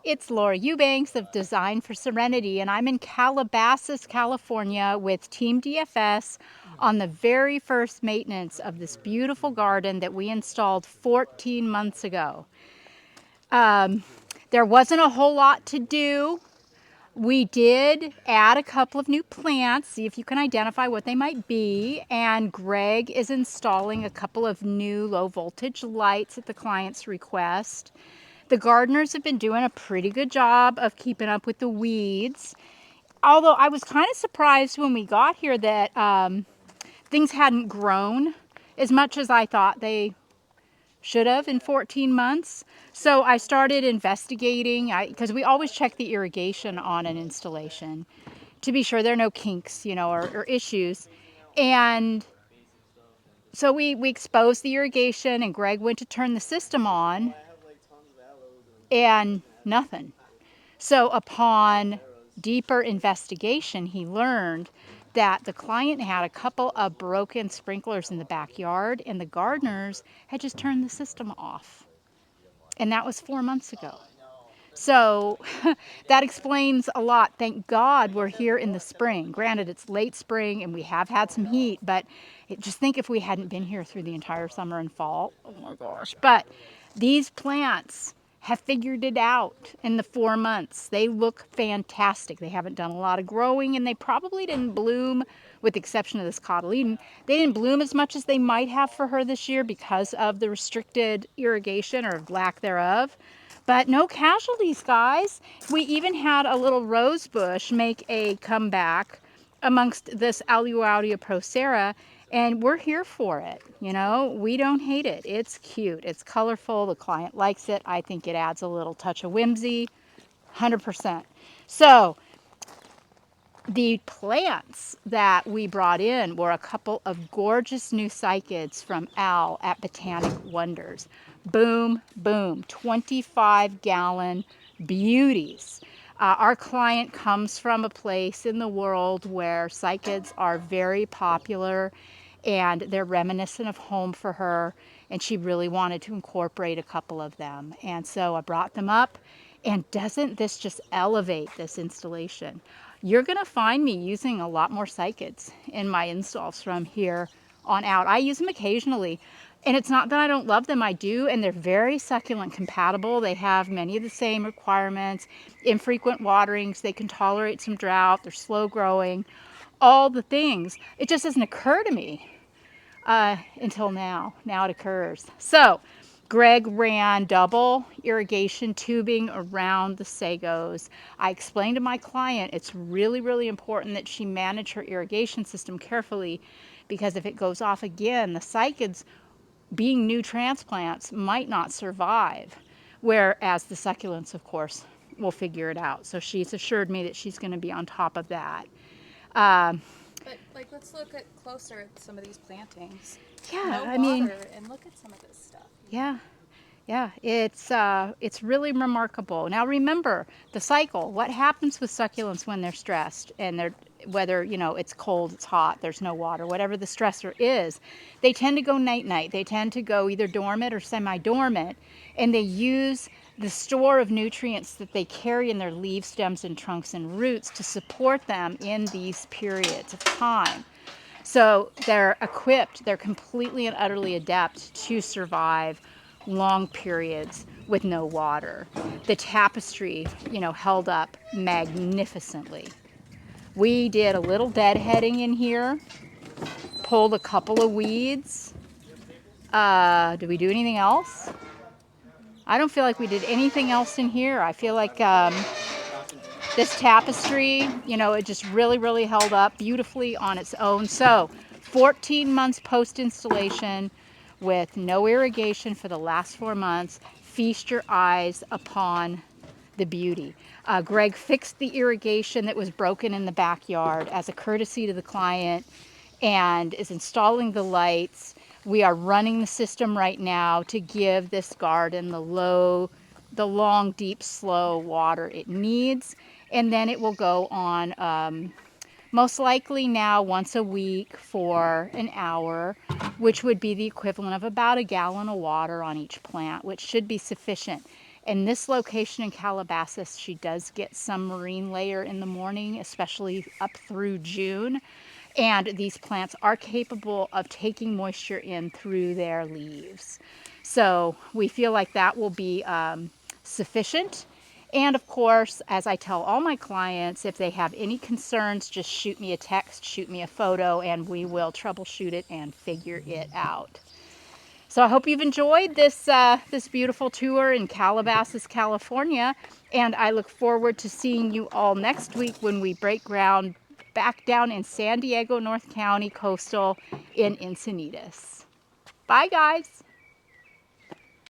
It's Laura Eubanks of Design for Serenity, and I'm in Calabasas, California with Team DFS on the very first maintenance of this beautiful garden that we installed 14 months ago. There wasn't a whole lot to do. We did add a couple of new plants, see if you can identify what they might be, and Greg is installing a couple of new low voltage lights at the client's request. The gardeners have been doing a pretty good job of keeping up with the weeds. Although I was kind of surprised when we got here that things hadn't grown as much as I thought they should have in 14 months. So I started investigating, because we always check the irrigation on an installation to be sure there are no kinks, or issues. And so we exposed the irrigation, and Greg went to turn the system on, and nothing. So upon deeper investigation, he learned that the client had a couple of broken sprinklers in the backyard, and the gardeners had just turned the system off. And that was 4 months ago. So that explains a lot. Thank God we're here in the spring. Granted, it's late spring and we have had some heat, but just think if we hadn't been here through the entire summer and fall. Oh my gosh. But these plants have figured it out in the 4 months. They look fantastic. They haven't done a lot of growing, and they probably didn't bloom, with the exception of this cotyledon. They didn't bloom as much as they might have for her this year because of the restricted irrigation or lack thereof. But no casualties, guys. We even had a little rose bush make a comeback amongst this Aluaudia procera, and we're here for it. We don't hate it. It's cute. It's colorful. The client likes it. I think it adds a little touch of whimsy, 100%. So the plants that we brought in were a couple of gorgeous new cycads from Al at Botanic Wonders. Boom, boom, 25-gallon beauties. Our client comes from a place in the world where cycads are very popular, and they're reminiscent of home for her, and she really wanted to incorporate a couple of them. And so I brought them up, and doesn't this just elevate this installation? You're going to find me using a lot more cycads in my installs from here on out. I use them occasionally, and it's not that I don't love them. I do, and they're very succulent compatible. They have many of the same requirements, infrequent waterings, they can tolerate some drought, they're slow growing, all the things. It just doesn't occur to me until now. Now it occurs. So Greg ran double irrigation tubing around the sagos. I explained to my client it's really, really important that she manage her irrigation system carefully, because if it goes off again, the cycads, being new transplants, might not survive, whereas the succulents, of course, will figure it out. So she's assured me that she's going to be on top of that. But let's look at closer at some of these plantings. Yeah, No I mean, water, and look at some of this stuff. yeah. Yeah, it's really remarkable. Now remember the cycle. What happens with succulents when they're stressed, and they're, whether it's cold, it's hot, there's no water, whatever the stressor is, they tend to go night-night. They tend to go either dormant or semi-dormant, and they use the store of nutrients that they carry in their leaves, stems, and trunks and roots to support them in these periods of time. So they're equipped, they're completely and utterly adept to survive long periods with no water. The tapestry, held up magnificently. We did a little deadheading in here, pulled a couple of weeds. Did we do anything else? I don't feel like we did anything else in here. I feel like this tapestry, it just really, really held up beautifully on its own. So 14 months post-installation, with no irrigation for the last 4 months, feast your eyes upon the beauty. Greg fixed the irrigation that was broken in the backyard as a courtesy to the client, and is installing the lights. We are running the system right now to give this garden the long, deep, slow water it needs, and then it will go on most likely now once a week for an hour, which would be the equivalent of about a gallon of water on each plant, which should be sufficient. In this location in Calabasas, she does get some marine layer in the morning, especially up through June. And these plants are capable of taking moisture in through their leaves. So we feel like that will be sufficient. And of course, as I tell all my clients, if they have any concerns, just shoot me a text, shoot me a photo, and we will troubleshoot it and figure it out. So I hope you've enjoyed this beautiful tour in Calabasas, California, and I look forward to seeing you all next week when we break ground back down in San Diego, North County, coastal in Encinitas. Bye, guys.